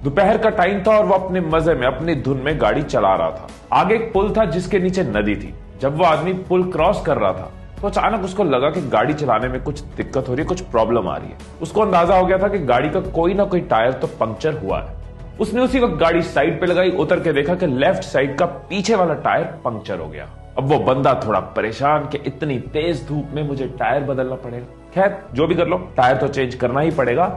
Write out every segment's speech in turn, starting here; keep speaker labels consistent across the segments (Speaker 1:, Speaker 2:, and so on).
Speaker 1: दोपहर का टाइम था और वो अपने मजे में अपनी धुन में गाड़ी चला रहा था। आगे एक पुल था जिसके नीचे नदी थी। जब वो आदमी पुल क्रॉस कर रहा था तो अचानक उसको लगा कि गाड़ी चलाने में कुछ दिक्कत हो रही है, कुछ प्रॉब्लम आ रही है। उसको अंदाजा हो गया था कि गाड़ी का कोई ना कोई टायर तो पंक्चर हुआ है। उसने उसी वक्त गाड़ी साइड पे लगाई, उतर के देखा कि लेफ्ट साइड का पीछे वाला टायर पंक्चर हो गया। अब वो बंदा थोड़ा परेशान कि इतनी तेज धूप में मुझे टायर बदलना पड़ेगा। खैर जो भी कर लो, टायर तो चेंज करना ही पड़ेगा।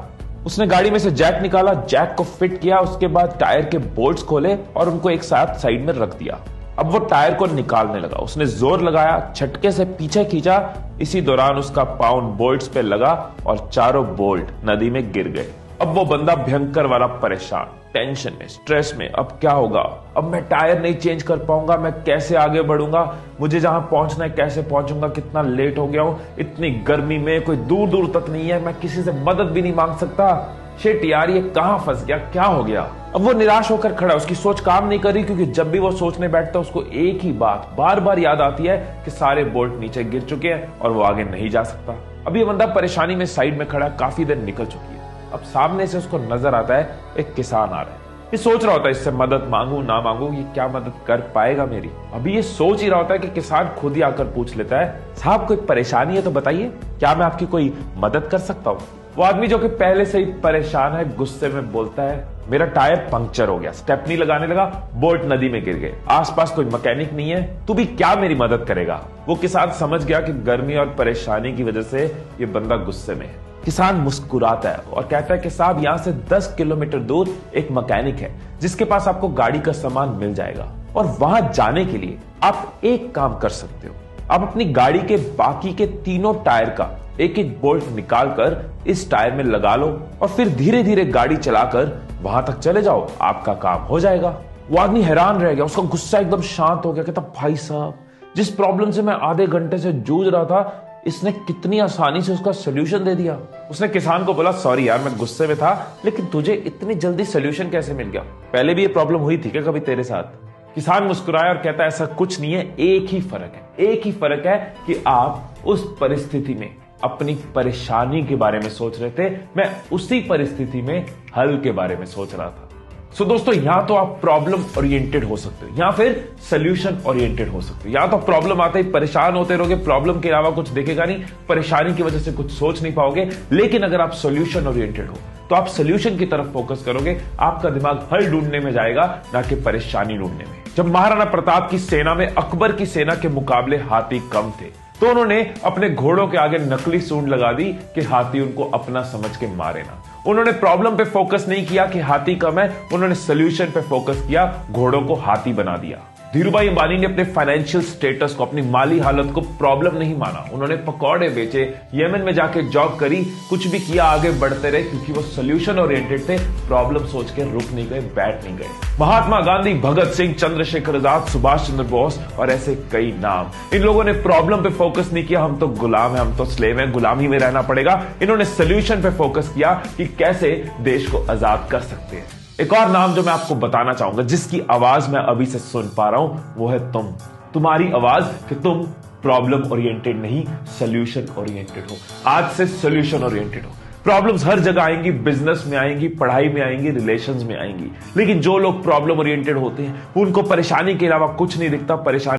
Speaker 1: उसने गाड़ी में से जैक निकाला, जैक को फिट किया, उसके बाद टायर के बोल्ट्स खोले और उनको एक साथ साइड में रख दिया। अब वो टायर को निकालने लगा। उसने जोर लगाया, झटके से पीछे खींचा। इसी दौरान उसका पाँव बोल्ट्स पे लगा और चारों बोल्ट नदी में गिर गए। अब वो बंदा भयंकर वाला परेशान, टेंशन में, स्ट्रेस में। अब क्या होगा? अब मैं टायर नहीं चेंज कर पाऊंगा, मैं कैसे आगे बढ़ूंगा, मुझे जहां पहुंचना है कैसे पहुंचूंगा, कितना लेट हो गया हूं, इतनी गर्मी में कोई दूर दूर तक नहीं है, मैं किसी से मदद भी नहीं मांग सकता। शिट यार, ये कहां फंस गया, क्या हो गया? अब वो निराश होकर खड़ा, उसकी सोच काम नहीं कर रही, क्योंकि जब भी वो सोचने बैठता है उसको एक ही बात बार बार याद आती है कि सारे बोल्ट नीचे गिर चुके हैं और वो आगे नहीं जा सकता। अब ये बंदा परेशानी में साइड में खड़ा, काफी देर निकल चुकी है। अब सामने से उसको नजर आता है एक किसान आ रहा है। ये सोच रहा होता है इससे मदद मांगू ना मांगू, ये क्या मदद कर पाएगा मेरी। अभी ये सोच ही रहा होता है कि किसान खुद ही आकर पूछ लेता है, साहब कोई परेशानी है तो बताइए, क्या मैं आपकी कोई मदद कर सकता हूँ? वो आदमी जो कि पहले से ही परेशान है, गुस्से में बोलता है, मेरा टायर पंक्चर हो गया, स्टेपनी लगाने लगा, बोल्ट नदी में गिर गए, आसपास कोई मैकेनिक नहीं है, तू भी क्या मेरी मदद करेगा? वो किसान समझ गया कि गर्मी और परेशानी की वजह से ये बंदा गुस्से में है। किसान मुस्कुराता है और कहता है कि साहब यहाँ से 10 किलोमीटर दूर एक मैकेनिक है जिसके पास आपको गाड़ी का सामान मिल जाएगा, और वहां जाने के लिए आप एक काम कर सकते हो, आप अपनी गाड़ी के बाकी के तीनों टायर का एक एक बोल्ट निकालकर इस टायर में लगा लो और फिर धीरे धीरे गाड़ी चलाकर वहां तक चले जाओ, आपका काम हो जाएगा। वो आदमी हैरान रह गया, उसका गुस्सा एकदम शांत हो गया। कहता, भाई साहब, जिस प्रॉब्लम से मैं आधे घंटे से जूझ रहा था, इसने कितनी आसानी से उसका सोल्यूशन दे दिया। उसने किसान को बोला, सॉरी यार, मैं गुस्से में था, लेकिन तुझे इतनी जल्दी सोल्यूशन कैसे मिल गया? पहले भी ये प्रॉब्लम हुई थी क्या कभी तेरे साथ? किसान मुस्कुराया और कहता है, ऐसा कुछ नहीं है, एक ही फर्क है, एक ही फर्क है कि आप उस परिस्थिति में अपनी परेशानी के बारे में सोच रहे थे, मैं उसी परिस्थिति में हल के बारे में सोच रहा था। सो दोस्तों, यहां तो आप प्रॉब्लम ओरिएंटेड हो सकते हो या फिर सोल्यूशन ओरिएंटेड हो सकते हो। या तो प्रॉब्लम आते ही परेशान होते रहोगे, प्रॉब्लम के अलावा कुछ देखेगा नहीं, परेशानी की वजह से कुछ सोच नहीं पाओगे। लेकिन अगर आप सोल्यूशन ओरिएंटेड हो तो आप सोल्यूशन की तरफ फोकस करोगे, आपका दिमाग हल ढूंढने में जाएगा, ना कि परेशानी ढूंढने में। जब महाराणा प्रताप की सेना में अकबर की सेना के मुकाबले हाथी कम थे, तो उन्होंने अपने घोड़ों के आगे नकली सूंड लगा दी कि हाथी उनको अपना समझ के मारे ना। उन्होंने प्रॉब्लम पे फोकस नहीं किया कि हाथी कम है, उन्होंने सोल्यूशन पे फोकस किया, घोड़ों को हाथी बना दिया। धीरूभाई अंबानी ने अपने फाइनेंशियल स्टेटस को, अपनी माली हालत को प्रॉब्लम नहीं माना। उन्होंने पकौड़े बेचे, यमन में जाके जॉब करी, कुछ भी किया, आगे बढ़ते रहे, क्योंकि वो सोल्यूशन ओरिएंटेड थे, प्रॉब्लम सोच के रुक नहीं गए, बैठ नहीं गए। महात्मा गांधी, भगत सिंह, चंद्रशेखर आजाद, सुभाष चंद्र बोस और ऐसे कई नाम, इन लोगों ने प्रॉब्लम पे फोकस नहीं किया, हम तो गुलाम हैं, हम तो स्लेव हैं, गुलामी में रहना पड़ेगा। इन्होंने सोल्यूशन पे फोकस किया कि कैसे देश को आजाद कर सकते हैं। एक और नाम जो मैं आपको बताना चाहूंगा, जिसकी आवाज मैं अभी से सुन पा रहा हूं, वो है तुम। तुम्हारी आवाज कि तुम प्रॉब्लम ओरिएंटेड नहीं, सोल्यूशन ओरिएंटेड हो। आज से सोल्यूशन ओरिएंटेड हो। प्रॉब्लम्स हर जगह आएंगी, बिजनेस में आएंगी, पढ़ाई में आएंगी, रिलेशंस में आएंगी, लेकिन जो लोग प्रॉब्लम ओरिएंटेड होते हैं उनको परेशानी के अलावा कुछ नहीं दिखता। परेशानी